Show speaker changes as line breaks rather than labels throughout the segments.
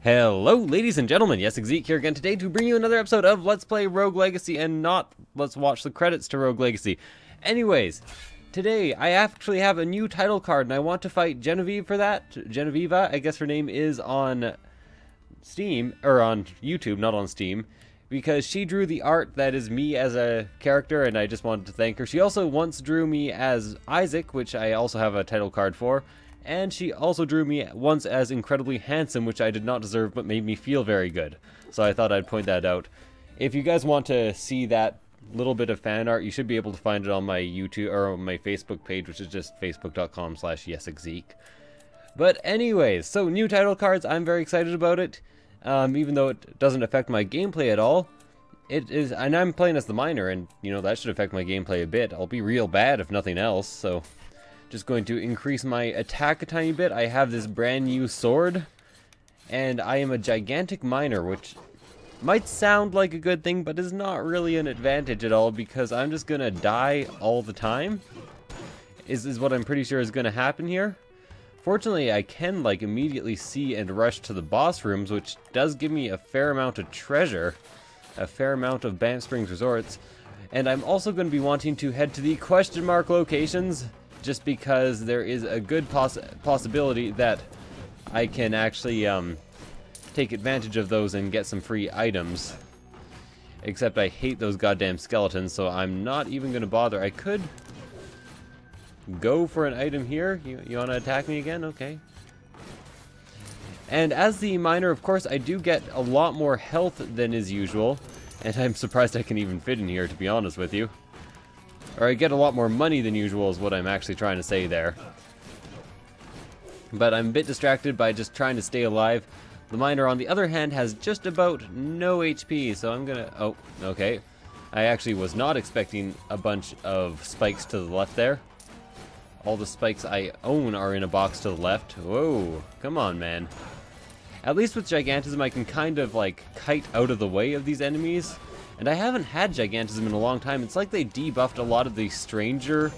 Hello, ladies and gentlemen, Yessik Ziiq here again today to bring you another episode of Let's Play Rogue Legacy and not Let's Watch the Credits to Rogue Legacy. Anyways, today I actually have a new title card and I want to fight Jenaviva for that. Jenaviva, I guess her name is on Steam, or on YouTube, not on Steam, because she drew the art that is me as a character and I just wanted to thank her. She also once drew me as Yessik, which I also have a title card for. And she also drew me once as incredibly handsome, which I did not deserve, but made me feel very good. So I thought I'd point that out. If you guys want to see that little bit of fan art, you should be able to find it on my YouTube or on my Facebook page, which is just facebook.com/YessikZiiq. But anyways, so new title cards, I'm very excited about it. Even though it doesn't affect my gameplay at all. It is, and I'm playing as the miner, and you know, that should affect my gameplay a bit. I'll be real bad if nothing else, so just going to increase my attack a tiny bit. I have this brand new sword, and I am a gigantic miner, which might sound like a good thing, but is not really an advantage at all, because I'm just gonna die all the time, is what I'm pretty sure is gonna happen here. Fortunately, I can like immediately see and rush to the boss rooms, which does give me a fair amount of treasure, a fair amount of Banff Springs resorts, and I'm also going to be wanting to head to the question mark locations, just because there is a good possibility that I can actually take advantage of those and get some free items. Except I hate those goddamn skeletons, so I'm not even going to bother. I could go for an item here. You want to attack me again? Okay. And as the miner, of course, I do get a lot more health than is usual. And I'm surprised I can even fit in here, to be honest with you. Or I get a lot more money than usual is what I'm actually trying to say there. But I'm a bit distracted by just trying to stay alive. The miner, on the other hand, has just about no HP, so I'm gonna... Oh, okay. I actually was not expecting a bunch of spikes to the left there. All the spikes I own are in a box to the left. Whoa, come on, man. At least with Gigantism, I can kind of, like, kite out of the way of these enemies. And I haven't had Gigantism in a long time. It's like they debuffed a lot of the stranger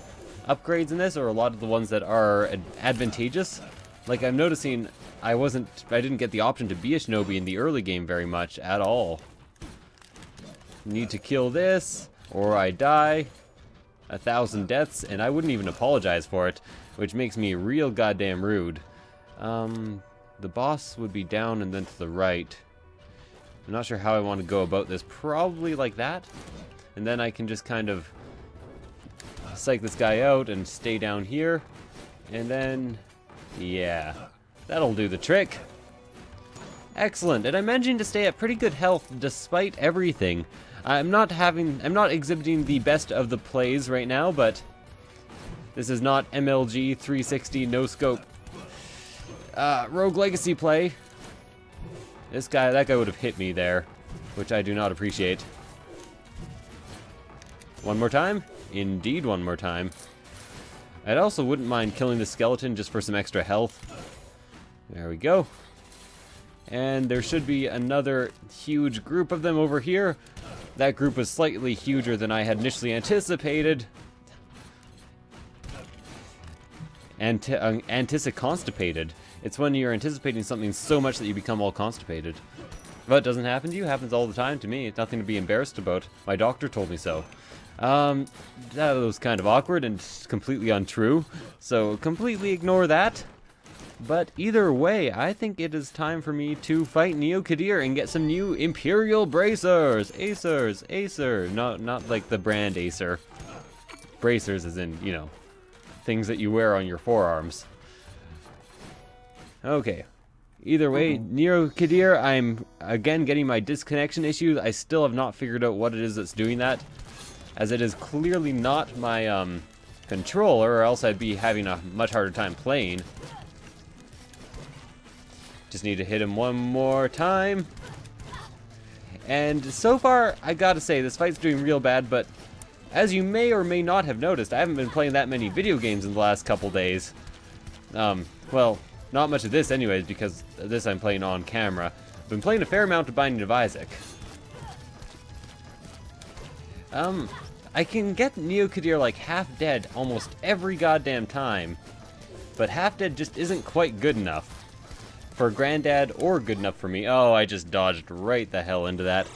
upgrades in this, or a lot of the ones that are advantageous. Like, I'm noticing I didn't get the option to be a shinobi in the early game very much at all. Need to kill this, or I die. 1,000 deaths, and I wouldn't even apologize for it, which makes me real goddamn rude. The boss would be down and then to the right. I'm not sure how I want to go about this. Probably like that. And then I can just kind of psych this guy out and stay down here. And then, yeah, that'll do the trick. Excellent. And I managed to stay at pretty good health despite everything. I'm not exhibiting the best of the plays right now, but this is not MLG 360 no scope Rogue Legacy play. That guy would have hit me there, which I do not appreciate. One more time? Indeed, one more time. I also wouldn't mind killing the skeleton just for some extra health. There we go. And there should be another huge group of them over here. That group was slightly huger than I had initially anticipated. Constipated. It's when you're anticipating something so much that you become all constipated. But it doesn't happen to you. It happens all the time to me. It's nothing to be embarrassed about. My doctor told me so. That was kind of awkward and completely untrue. So completely ignore that. But either way, I think it is time for me to fight Neo Kadir and get some new Imperial bracers. Acer. Not like the brand Acer. Bracers as in, you know, things that you wear on your forearms. Okay. Either way, Neo Kadir, I'm again getting my disconnection issues. I still have not figured out what it is that's doing that, as it is clearly not my controller, or else I'd be having a much harder time playing. Just need to hit him one more time. And so far, I gotta say, this fight's doing real bad, but as you may or may not have noticed, I haven't been playing that many video games in the last couple days. Well, not much of this anyways, because this I'm playing on camera. I've been playing a fair amount of Binding of Isaac. I can get Neo Kadir like half dead almost every goddamn time, but half dead just isn't quite good enough. for Granddad or good enough for me. Oh, I just dodged right the hell into that.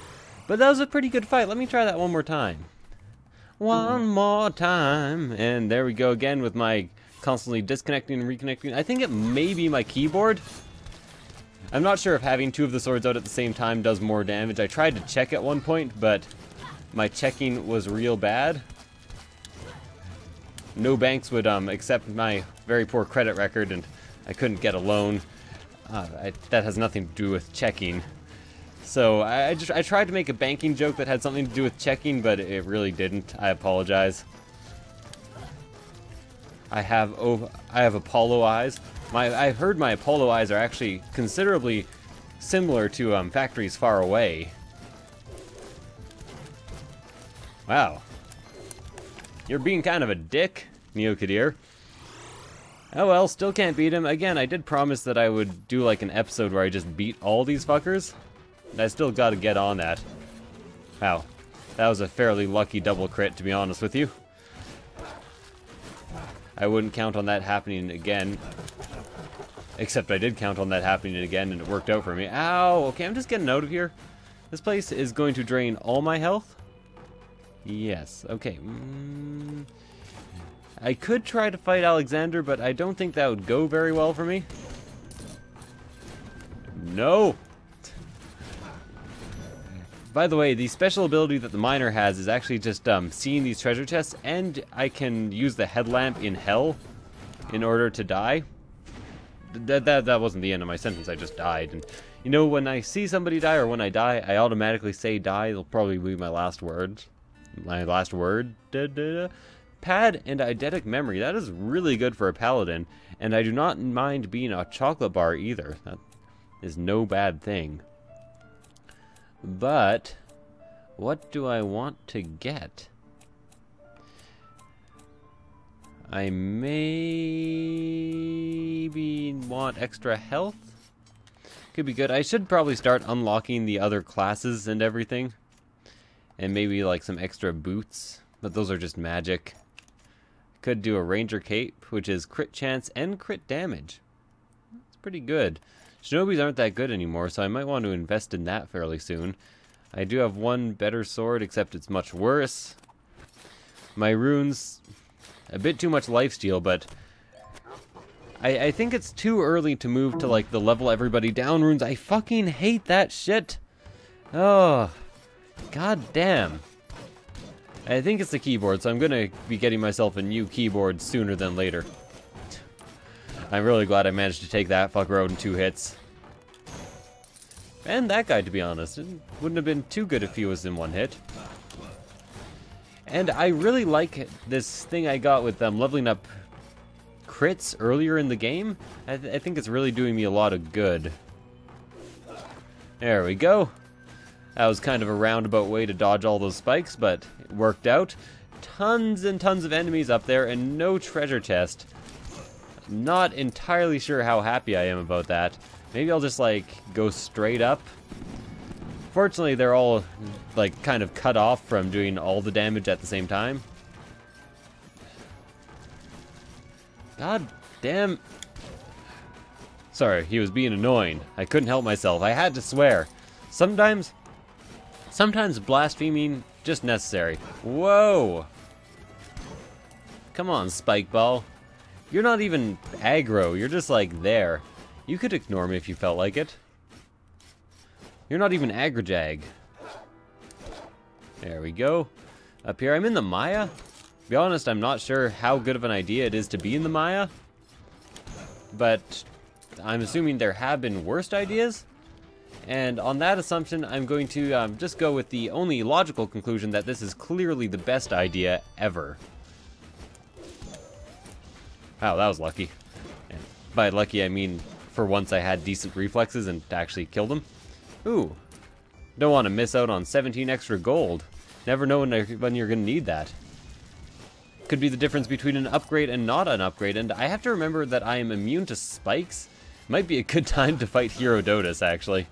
But that was a pretty good fight. Let me try that one more time. One more time. And there we go again with my constantly disconnecting and reconnecting. I think it may be my keyboard. I'm not sure if having two of the swords out at the same time does more damage. I tried to check at one point, but my checking was real bad. No banks would accept my very poor credit record, and I couldn't get a loan. That has nothing to do with checking. So I tried to make a banking joke that had something to do with checking, but it really didn't. I apologize. I have Apollo eyes. I've heard my Apollo eyes are actually considerably similar to factories far away. Wow. You're being kind of a dick, Neokadir. Oh well, still can't beat him. Again, I did promise that I would do like an episode where I just beat all these fuckers. And I still gotta get on that. Wow. That was a fairly lucky double crit, to be honest with you. I wouldn't count on that happening again. Except I did count on that happening again, and it worked out for me. Ow! Okay, I'm just getting out of here. This place is going to drain all my health. Yes, okay. I could try to fight Alexander, but I don't think that would go very well for me. No! By the way, the special ability that the miner has is actually just seeing these treasure chests, and I can use the headlamp in hell in order to die. That wasn't the end of my sentence, I just died. And you know, when I see somebody die or when I die, I automatically say die. It'll probably be my last word. My last word. Pad and eidetic memory. That is really good for a paladin, and I do not mind being a chocolate bar either. That is no bad thing. But what do I want to get? I maybe want extra health. Could be good. I should probably start unlocking the other classes and everything. And maybe like some extra boots. But those are just magic. Could do a ranger cape, which is crit chance and crit damage. That's pretty good. Shinobis aren't that good anymore, so I might want to invest in that fairly soon. I do have one better sword, except it's much worse. My runes... a bit too much lifesteal, but I think it's too early to move to like the level everybody down runes. I fucking hate that shit. Oh, god damn. I think it's the keyboard, so I'm gonna be getting myself a new keyboard sooner than later. I'm really glad I managed to take that fucker out in 2 hits. And that guy, to be honest. It wouldn't have been too good if he was in 1 hit. And I really like this thing I got with leveling up crits earlier in the game. I think it's really doing me a lot of good. There we go. That was kind of a roundabout way to dodge all those spikes, but it worked out. Tons and tons of enemies up there and no treasure chest. Not entirely sure how happy I am about that. Maybe I'll just like go straight up. Fortunately, they're all like kind of cut off from doing all the damage at the same time. God damn. Sorry, he was being annoying. I couldn't help myself. I had to swear. Sometimes blaspheming just necessary. Whoa. Come on, Spike Ball. You're not even aggro. You're just like there. You could ignore me if you felt like it. You're not even aggro-jag. There we go. Up here, I'm in the Maya. To be honest, I'm not sure how good of an idea it is to be in the Maya. But I'm assuming there have been worse ideas. And on that assumption, I'm going to just go with the only logical conclusion that this is clearly the best idea ever. Wow, that was lucky. And by lucky, I mean for once I had decent reflexes and actually killed him. Ooh. Don't want to miss out on 17 extra gold. Never know when you're going to need that. Could be the difference between an upgrade and not an upgrade, and I have to remember that I am immune to spikes. Might be a good time to fight Herodotus, actually.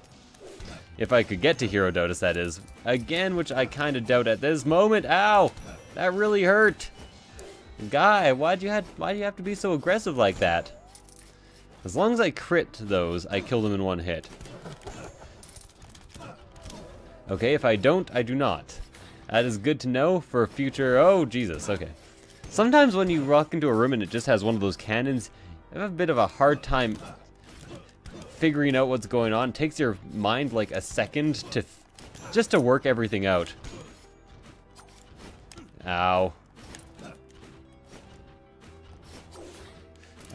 If I could get to Herodotus, that is. Again, which I kind of doubt at this moment. Ow! That really hurt! Guy, why'd you have to be so aggressive like that? As long as I crit those, I kill them in one hit. Okay, if I don't, I do not. That is good to know for future... Oh, Jesus, okay. Sometimes when you walk into a room and it just has one of those cannons, I have a bit of a hard time figuring out what's going on. It takes your mind like a second to just to work everything out. Ow.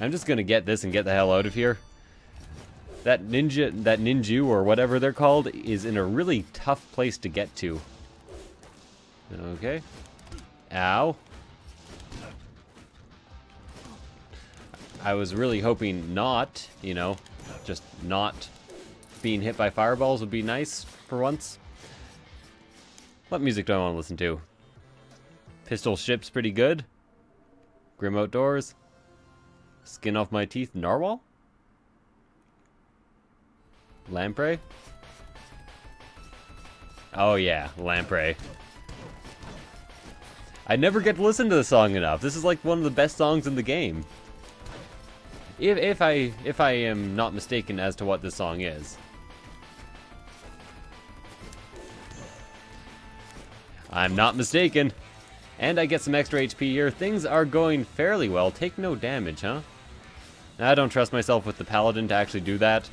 I'm just gonna get this and get the hell out of here. That ninja, or whatever they're called, is in a really tough place to get to. Okay. Ow. I was really hoping not, you know, just not being hit by fireballs would be nice for once. What music do I want to listen to? Pistol Ship's pretty good. Grim Outdoors. Skin Off My Teeth, Narwhal? Lamprey? Oh yeah, Lamprey. I never get to listen to the song enough. This is like one of the best songs in the game. If I am not mistaken as to what this song is. I'm not mistaken. And I get some extra HP here. Things are going fairly well. Take no damage, huh? I don't trust myself with the paladin to actually do that.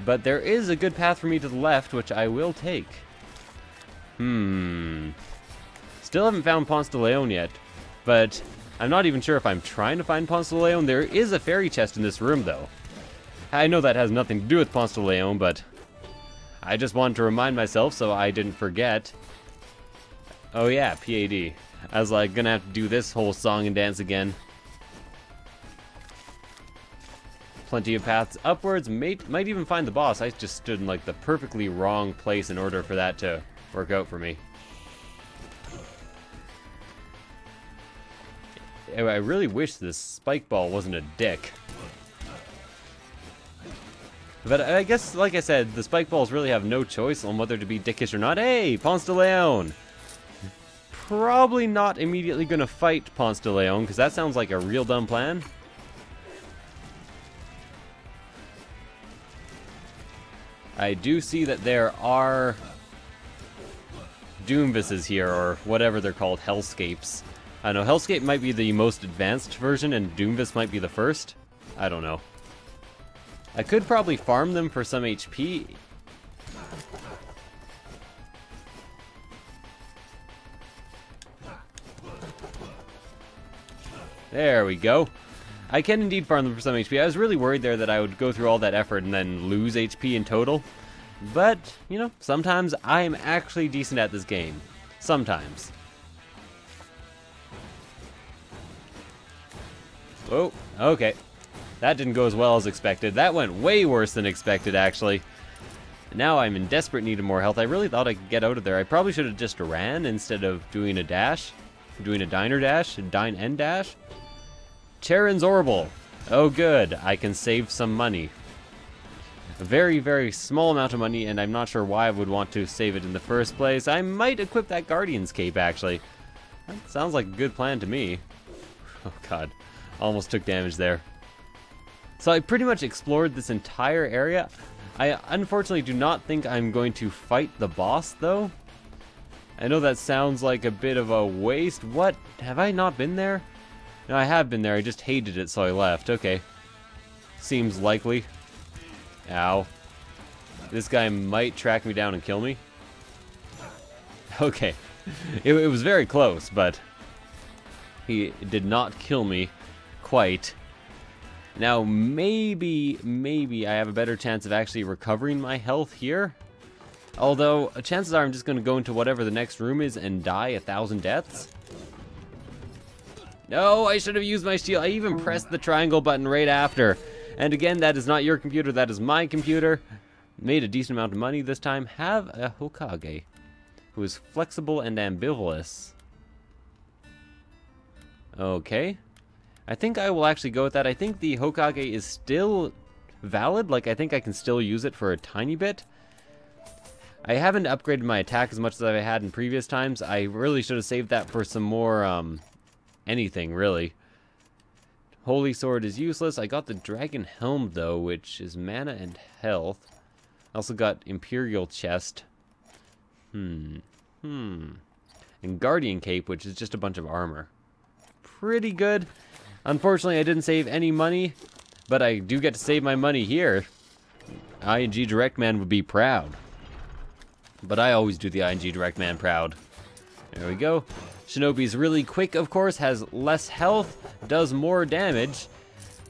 But there is a good path for me to the left, which I will take. Still haven't found Ponce de Leon yet, but I'm not even sure if I'm trying to find Ponce de Leon. There is a fairy chest in this room, though. I know that has nothing to do with Ponce de Leon, but I just wanted to remind myself so I didn't forget. Oh yeah, PAD. I was like, gonna have to do this whole song and dance again. Plenty of paths upwards. Might even find the boss. I just stood in like the perfectly wrong place in order for that to work out for me. I really wish this spike ball wasn't a dick. But I guess, like I said, the spike balls really have no choice on whether to be dickish or not. Hey, Ponce de Leon! Probably not immediately gonna fight Ponce de Leon, because that sounds like a real dumb plan. I do see that there are Doomvises here, or whatever they're called, Hellscapes. I know, Hellscape might be the most advanced version, and Doomvis might be the first. I don't know. I could probably farm them for some HP. There we go. I can indeed farm them for some HP. I was really worried there that I would go through all that effort and then lose HP in total. But, you know, sometimes I am actually decent at this game. Sometimes. Oh, okay. That didn't go as well as expected. That went way worse than expected, actually. Now I'm in desperate need of more health. I really thought I could get out of there. I probably should have just ran instead of doing a dash. Doing a diner dash, a dine and dash. Charon's Orbital. Oh good, I can save some money. A very, very small amount of money, and I'm not sure why I would want to save it in the first place. I might equip that Guardian's Cape, actually. That sounds like a good plan to me. Oh god, almost took damage there. So I pretty much explored this entire area. I unfortunately do not think I'm going to fight the boss, though. I know that sounds like a bit of a waste. What? Have I not been there? No, I have been there. I just hated it, so I left. Okay. Seems likely. Ow. This guy might track me down and kill me. Okay. It was very close, but he did not kill me quite. Now, maybe I have a better chance of actually recovering my health here. Although, chances are I'm just going to go into whatever the next room is and die 1,000 deaths. No, I should have used my shield. I even pressed the triangle button right after. And again, that is not your computer, that is my computer. Made a decent amount of money this time. Have a Hokage who is flexible and ambivalent. Okay. I think I will actually go with that. I think the Hokage is still valid. Like, I think I can still use it for a tiny bit. I haven't upgraded my attack as much as I had in previous times. I really should have saved that for some more, anything, really. Holy Sword is useless. I got the Dragon Helm, though, which is mana and health. I also got Imperial Chest. And Guardian Cape, which is just a bunch of armor. Pretty good. Unfortunately, I didn't save any money, but I do get to save my money here. ING Direct Man would be proud. But I always do the ING Direct Man proud. There we go. Shinobi's really quick, of course, has less health, does more damage.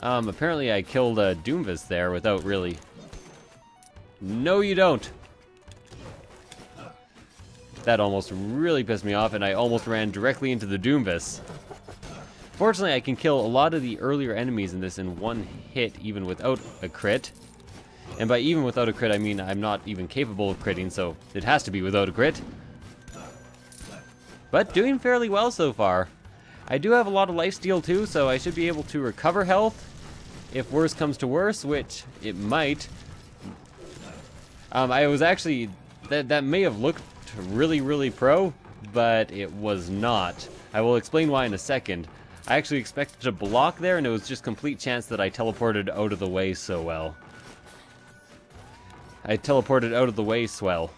Apparently I killed Doomvis there without really... No, you don't. That almost really pissed me off, and I almost ran directly into the Doomvis. Fortunately, I can kill a lot of the earlier enemies in this in one hit, even without a crit. And by even without a crit, I mean I'm not even capable of critting, so it has to be without a crit. But doing fairly well so far. I do have a lot of lifesteal too, so I should be able to recover health if worse comes to worse, which it might. I was actually... That may have looked really pro, but it was not. I will explain why in a second. I actually expected to block there, and it was just complete chance that I teleported out of the way so well. I teleported out of the way swell.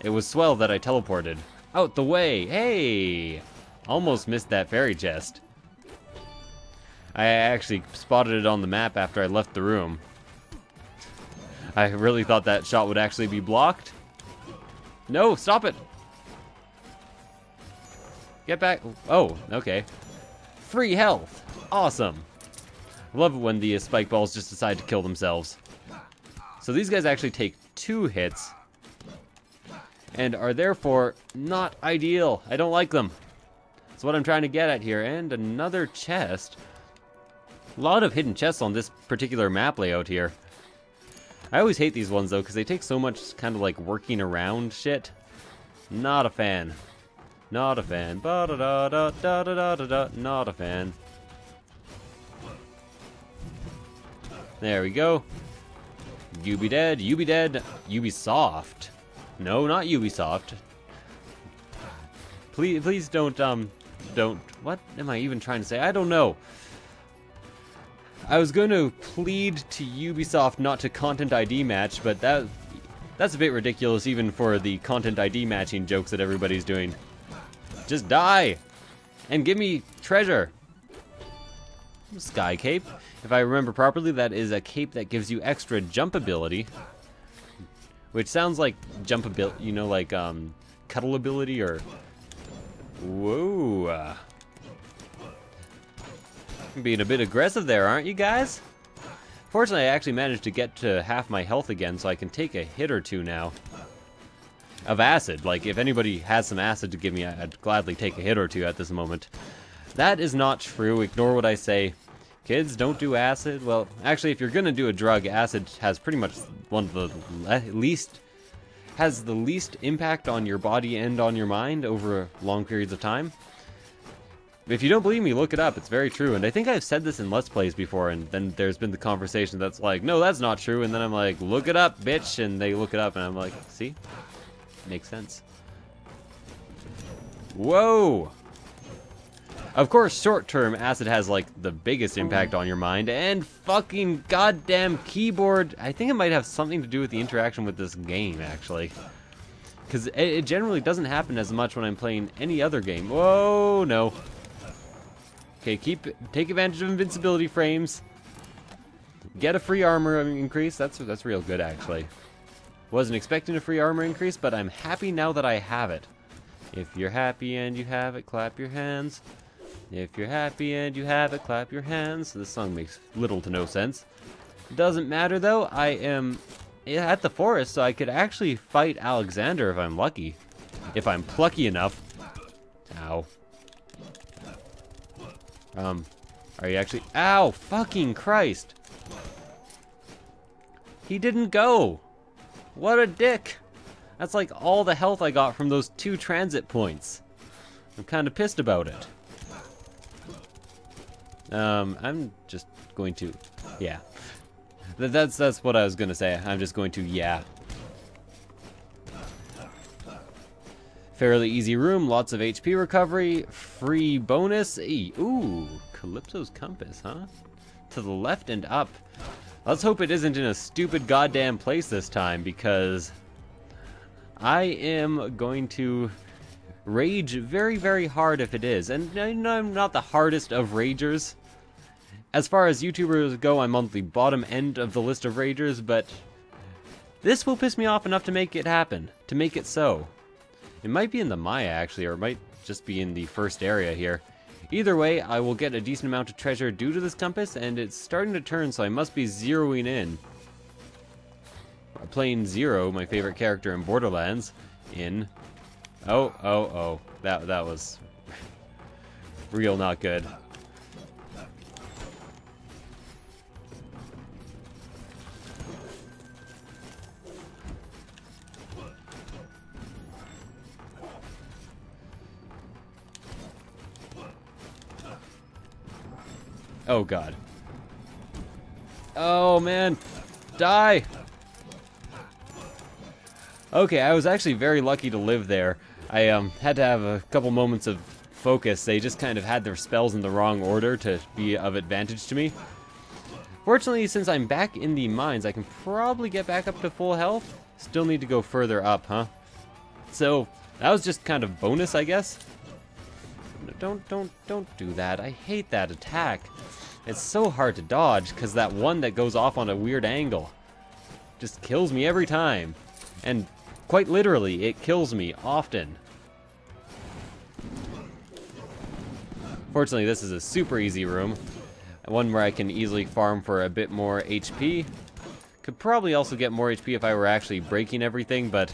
It was swell that I teleported. Out the way! Hey! Almost missed that fairy chest. I actually spotted it on the map after I left the room. I really thought that shot would actually be blocked. No, stop it! Get back. Oh, okay. Free health! Awesome! I love it when the spike balls just decide to kill themselves. So these guys actually take 2 hits and are therefore not ideal. I don't like them. That's what I'm trying to get at here. And another chest. A lot of hidden chests on this particular map layout here. I always hate these ones though, because they take so much kind of like working around shit. Not a fan. Not a fan. Ba-da-da-da-da-da-da-da. Not a fan. There we go. You be dead. You be dead. Ubisoft. No, not Ubisoft. Please don't, what am I even trying to say? I don't know. I was going to plead to Ubisoft not to content ID match, but that's a bit ridiculous even for the content ID matching jokes that everybody's doing. Just die! And give me treasure! Sky Cape. If I remember properly, that is a cape that gives you extra jump ability. Which sounds like jump ability, you know, like cuddle ability or... Whoa. Being a bit aggressive there, aren't you guys? Fortunately, I actually managed to get to half my health again, so I can take a hit or two now. Of acid. Like, if anybody has some acid to give me, I'd gladly take a hit or two at this moment. That is not true. Ignore what I say. Kids, don't do acid. Well, actually, if you're gonna do a drug, acid has pretty much one of the least impact on your body and on your mind over long periods of time. If you don't believe me, look it up. It's very true. And I think I've said this in Let's Plays before, and then there's been the conversation that's like, no, that's not true. And then I'm like, look it up, bitch. And they look it up, and I'm like, see? Makes sense. Whoa! Of course, short-term, acid has, like, the biggest impact on your mind, and fucking goddamn keyboard. I think it might have something to do with the interaction with this game, actually. Because it generally doesn't happen as much when I'm playing any other game. Whoa, no. Okay, take advantage of invincibility frames. Get a free armor increase. That's real good, actually. Wasn't expecting a free armor increase, but I'm happy now that I have it. If you're happy and you have it, clap your hands. If you're happy and you have it, clap your hands. This song makes little to no sense. Doesn't matter, though. I am at the forest, so I could actually fight Alexander if I'm lucky. If I'm plucky enough. Ow. Are you actually... Ow! Fucking Christ! He didn't go! What a dick! That's like all the health I got from those 2 transit points. I'm kind of pissed about it. I'm just going to... Yeah. That's what I was gonna say. I'm just going to... Yeah. Fairly easy room, lots of HP recovery, free bonus. Ooh, Calypso's Compass, huh? to the left and up. Let's hope it isn't in a stupid goddamn place this time, because I am going to rage very, very hard if it is. And I'm not the hardest of ragers. As far as YouTubers go, I'm on the bottom end of the list of ragers, but this will piss me off enough to make it happen, to make it so. It might be in the Maya, actually, or it might just be in the first area here. Either way, I will get a decent amount of treasure due to this compass, and it's starting to turn, so I must be zeroing in. Playing Zero, my favorite character in Borderlands, in... Oh. That was real not good. Oh god. Oh man. Die! Okay, I was actually very lucky to live there. I had to have a couple moments of focus. They just kind of had their spells in the wrong order to be of advantage to me. Fortunately, since I'm back in the mines, I can probably get back up to full health. Still need to go further up, huh? So, that was just kind of bonus, I guess. Don't do that. I hate that attack. It's so hard to dodge, because that one that goes off on a weird angle just kills me every time. And quite literally, it kills me often. Fortunately, this is a super easy room. One where I can easily farm for a bit more HP. Could probably also get more HP if I were actually breaking everything, but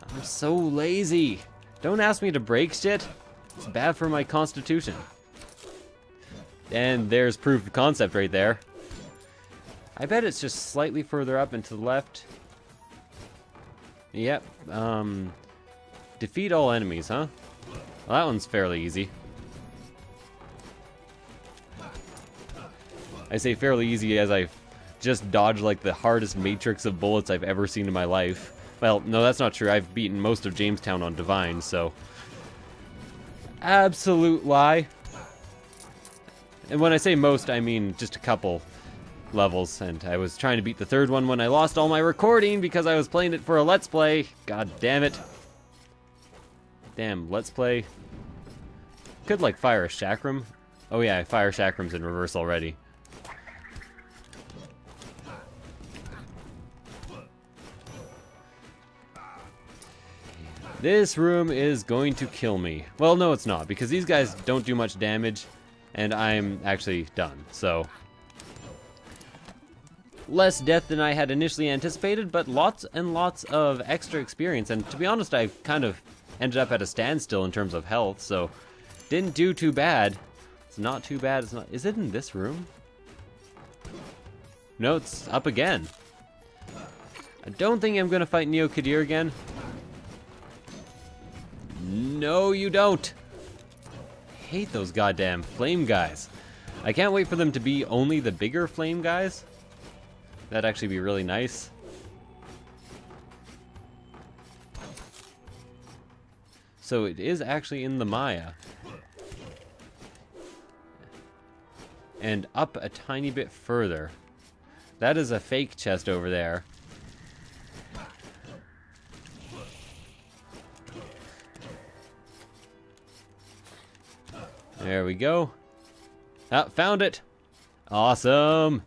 I'm so lazy. Don't ask me to break shit. It's bad for my constitution. And there's proof of concept right there. I bet it's just slightly further up and to the left. Yep. Defeat all enemies, huh? Well, that one's fairly easy. I say fairly easy as I just dodged like the hardest matrix of bullets I've ever seen in my life. Well, no, that's not true. I've beaten most of Jamestown on Divine, so... Absolute lie. And when I say most, I mean just a couple levels, and I was trying to beat the third one when I lost all my recording because I was playing it for a Let's Play. God damn it. Damn, Let's Play. Could, like, fire a chakram. Oh yeah, I fire chakrams in reverse already. This room is going to kill me. Well, no, it's not, because these guys don't do much damage, and I'm actually done, so... Less death than I had initially anticipated, but lots and lots of extra experience, and to be honest, I kind of ended up at a standstill in terms of health, so... Didn't do too bad. It's not too bad, it's not... Is it in this room? No, it's up again. I don't think I'm gonna fight Neo Kadir again. No, you don't. I hate those goddamn flame guys. I can't wait for them to be only the bigger flame guys. That'd actually be really nice. So it is actually in the Maya. And up a tiny bit further. That is a fake chest over there. There we go. Ah, found it. Awesome.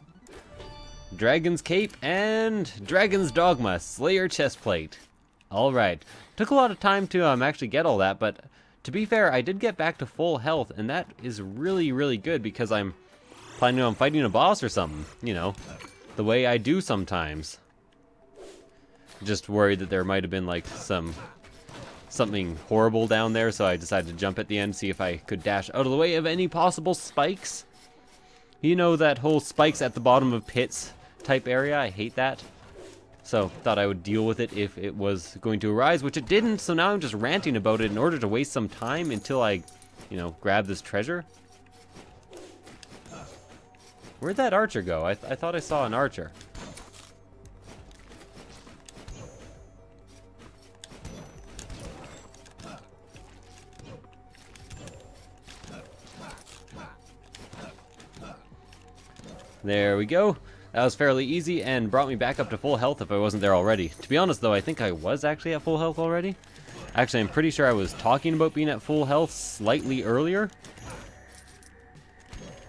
Dragon's Cape and Dragon's Dogma, Slayer chestplate. Alright. Took a lot of time to actually get all that, but to be fair, I did get back to full health, and that is really, really good because I'm planning on fighting a boss or something, you know, the way I do sometimes. Just worried that there might have been like something horrible down there, so I decided to jump at the end, see if I could dash out of the way of any possible spikes. You know, that whole spikes at the bottom of pits type area, I hate that. So, thought I would deal with it if it was going to arise, which it didn't, so now I'm just ranting about it in order to waste some time until I, you know, grab this treasure. Where'd that archer go? I thought I saw an archer. There we go. That was fairly easy and brought me back up to full health if I wasn't there already. To be honest though, I think I was actually at full health already. Actually, I'm pretty sure I was talking about being at full health slightly earlier.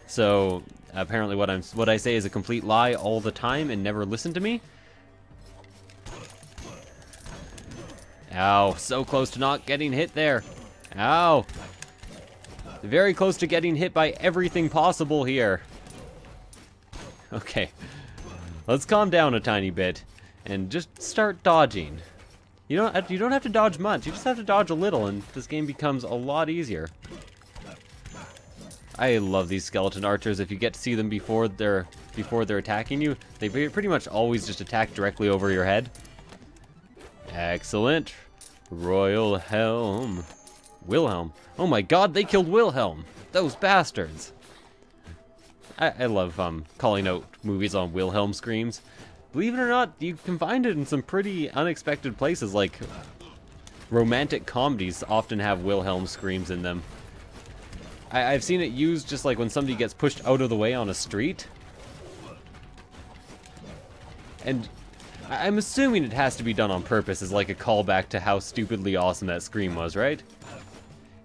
So, apparently what I say is a complete lie all the time and never listen to me. Ow, so close to not getting hit there. Ow. Very close to getting hit by everything possible here. Okay. Let's calm down a tiny bit and just start dodging. You don't have to dodge much. You just have to dodge a little and this game becomes a lot easier. I love these skeleton archers. If you get to see them before they're attacking you, they pretty much always just attack directly over your head. Excellent. Royal Helm. Wilhelm. Oh my god, they killed Wilhelm. Those bastards. I love calling out movies on Wilhelm screams. Believe it or not, you can find it in some pretty unexpected places, like romantic comedies often have Wilhelm screams in them. I've seen it used just like when somebody gets pushed out of the way on a street. And I'm assuming it has to be done on purpose as like a callback to how stupidly awesome that scream was, right?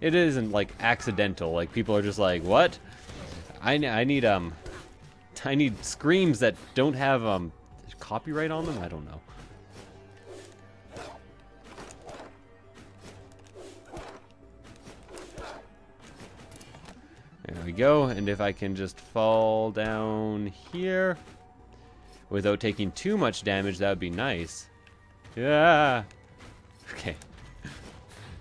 It isn't like accidental, like people are just like, what? I need screams that don't have copyright on them? I don't know. There we go, and if I can just fall down here without taking too much damage, that would be nice. Yeah. Okay.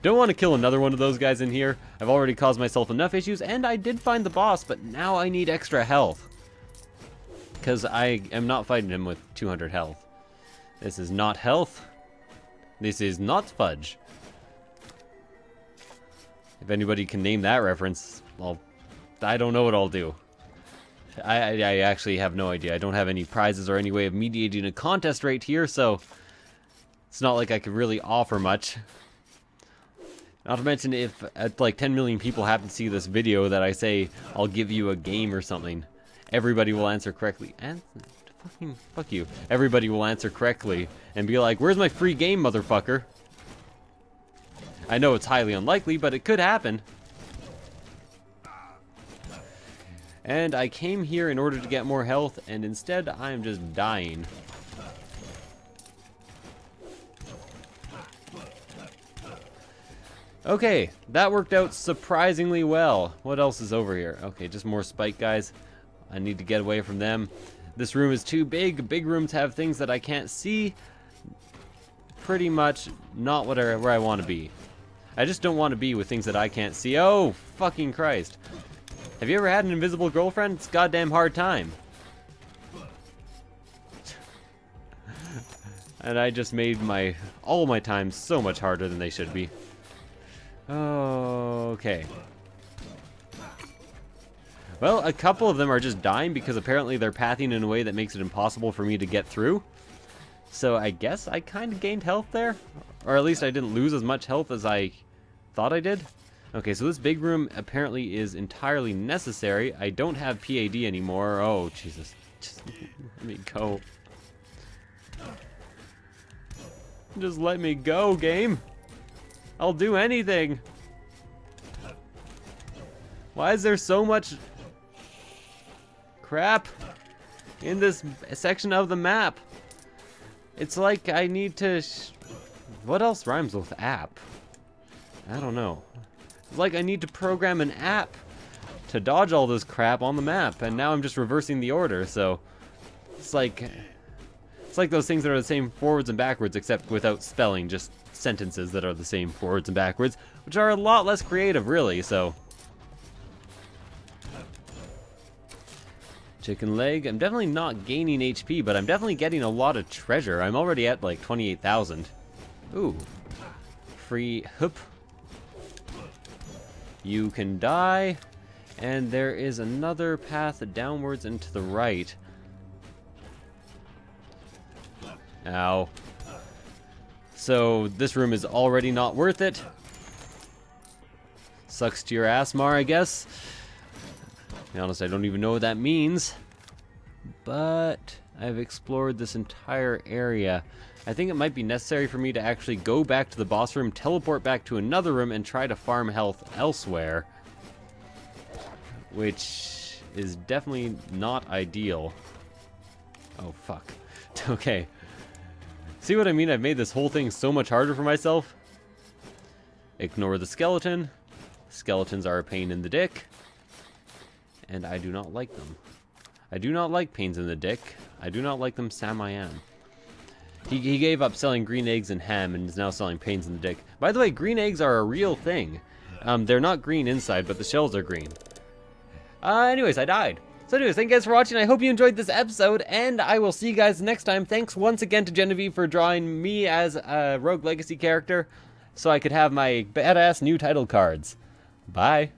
Don't want to kill another one of those guys in here. I've already caused myself enough issues, and I did find the boss, but now I need extra health. Because I am not fighting him with 200 health. This is not health. This is not fudge. If anybody can name that reference, well, I don't know what I'll do. I actually have no idea. I don't have any prizes or any way of mediating a contest right here, so it's not like I could really offer much. Not to mention, if like 10 million people happen to see this video that I say I'll give you a game or something, everybody will answer correctly. And fuck you. Everybody will answer correctly and be like, "Where's my free game, motherfucker?" I know it's highly unlikely, but it could happen. And I came here in order to get more health, and instead I am just dying. Okay, that worked out surprisingly well. What else is over here? Okay, just more spike guys. I need to get away from them. This room is too big. Big rooms have things that I can't see. Pretty much not where I want to be. I just don't want to be with things that I can't see. Oh, fucking Christ. Have you ever had an invisible girlfriend? It's a goddamn hard time. And I just made all my times so much harder than they should be. Okay. Well, a couple of them are just dying because apparently they're pathing in a way that makes it impossible for me to get through. So I guess I kind of gained health there. Or at least I didn't lose as much health as I thought I did. Okay, so this big room apparently is entirely necessary. I don't have PAD anymore. Oh, Jesus. Just let me go. Just let me go, game. I'll do anything. Why is there so much crap in this section of the map? It's like I need to... What else rhymes with app? I don't know. It's like I need to program an app to dodge all this crap on the map, and now I'm just reversing the order, so... It's like those things that are the same forwards and backwards, except without spelling, just sentences that are the same forwards and backwards, which are a lot less creative, really, so... Chicken leg. I'm definitely not gaining HP, but I'm definitely getting a lot of treasure. I'm already at like 28,000. Ooh. Free hoop. You can die. And there is another path downwards and to the right. Ow. So this room is already not worth it. Sucks to your ass, Mar, I guess. To be honest, I don't even know what that means. but I've explored this entire area. I think it might be necessary for me to actually go back to the boss room, teleport back to another room, and try to farm health elsewhere, which is definitely not ideal. Oh, fuck. Okay. See what I mean? I've made this whole thing so much harder for myself. Ignore the skeleton. Skeletons are a pain in the dick, and I do not like them. I do not like pains in the dick. I do not like them, Sam I am. He gave up selling green eggs and ham and is now selling pains in the dick. By the way, green eggs are a real thing. They're not green inside, but the shells are green. Anyways, I died. So anyways, thank you guys for watching. I hope you enjoyed this episode, and I will see you guys next time. Thanks once again to Jenaviva for drawing me as a Rogue Legacy character so I could have my badass new title cards. Bye.